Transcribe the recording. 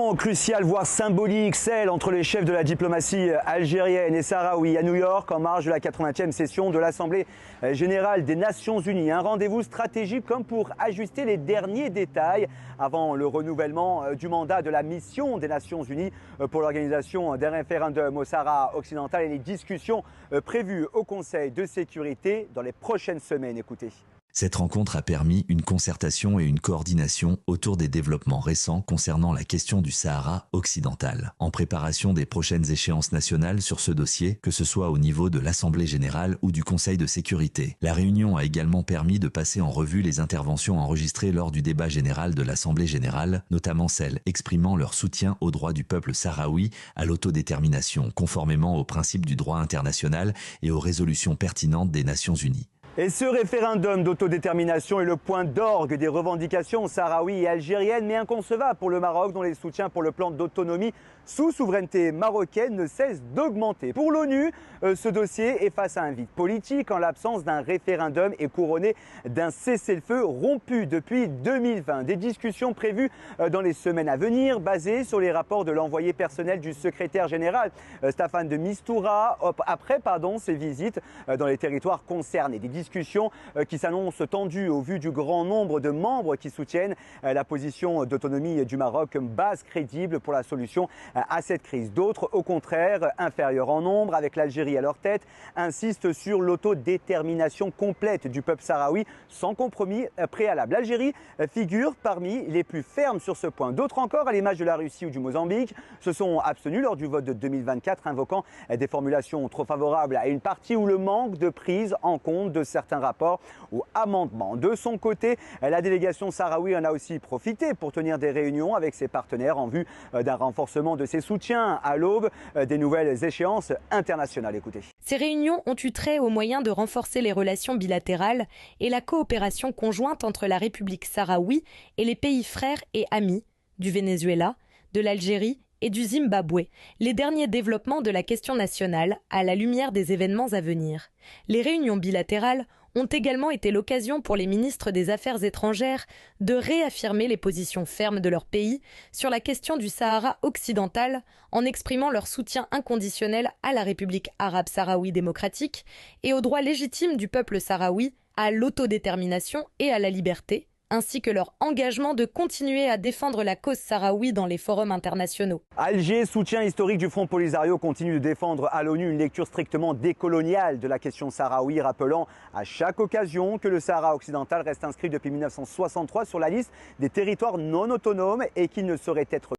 moment crucial, voire symbolique, celle entre les chefs de la diplomatie algérienne et sahraoui à New York en marge de la 80e session de l'Assemblée générale des Nations Unies. Un rendez-vous stratégique comme pour ajuster les derniers détails avant le renouvellement du mandat de la mission des Nations Unies pour l'organisation d'un référendum au Sahara occidental et les discussions prévues au Conseil de sécurité dans les prochaines semaines. Écoutez. Cette rencontre a permis une concertation et une coordination autour des développements récents concernant la question du Sahara occidental, en préparation des prochaines échéances nationales sur ce dossier, que ce soit au niveau de l'Assemblée générale ou du Conseil de sécurité. La réunion a également permis de passer en revue les interventions enregistrées lors du débat général de l'Assemblée générale, notamment celles exprimant leur soutien au droit du peuple sahraoui à l'autodétermination, conformément aux principes du droit international et aux résolutions pertinentes des Nations Unies. Et ce référendum d'autodétermination est le point d'orgue des revendications sahraouies et algériennes, mais inconcevable pour le Maroc, dont les soutiens pour le plan d'autonomie sous souveraineté marocaine ne cessent d'augmenter. Pour l'ONU, ce dossier est face à un vide politique en l'absence d'un référendum et couronné d'un cessez-le-feu rompu depuis 2020. Des discussions prévues dans les semaines à venir, basées sur les rapports de l'envoyé personnel du secrétaire général Staffan de Mistura, après ses visites dans les territoires concernés. Des discussions qui s'annoncent tendues au vu du grand nombre de membres qui soutiennent la position d'autonomie du Maroc comme base crédible pour la solution à cette crise. D'autres, au contraire, inférieurs en nombre, avec l'Algérie à leur tête, insistent sur l'autodétermination complète du peuple sahraoui sans compromis préalable. L'Algérie figure parmi les plus fermes sur ce point. D'autres encore, à l'image de la Russie ou du Mozambique, se sont abstenus lors du vote de 2024, invoquant des formulations trop favorables à une partie ou le manque de prise en compte de certains rapports ou amendements. De son côté, la délégation sahraoui en a aussi profité pour tenir des réunions avec ses partenaires en vue d'un renforcement de ses soutiens à l'aube des nouvelles échéances internationales. Écoutez. Ces réunions ont eu trait aux moyens de renforcer les relations bilatérales et la coopération conjointe entre la République sahraoui et les pays frères et amis du Venezuela, de l'Algérie et du Zimbabwe, les derniers développements de la question nationale à la lumière des événements à venir. Les réunions bilatérales ont également été l'occasion pour les ministres des Affaires étrangères de réaffirmer les positions fermes de leur pays sur la question du Sahara occidental en exprimant leur soutien inconditionnel à la République arabe sahraoui démocratique et au droit légitime du peuple sahraoui à l'autodétermination et à la liberté, ainsi que leur engagement de continuer à défendre la cause sahraoui dans les forums internationaux. Alger, soutien historique du Front Polisario, continue de défendre à l'ONU une lecture strictement décoloniale de la question sahraoui, rappelant à chaque occasion que le Sahara occidental reste inscrit depuis 1963 sur la liste des territoires non autonomes et qu'il ne saurait être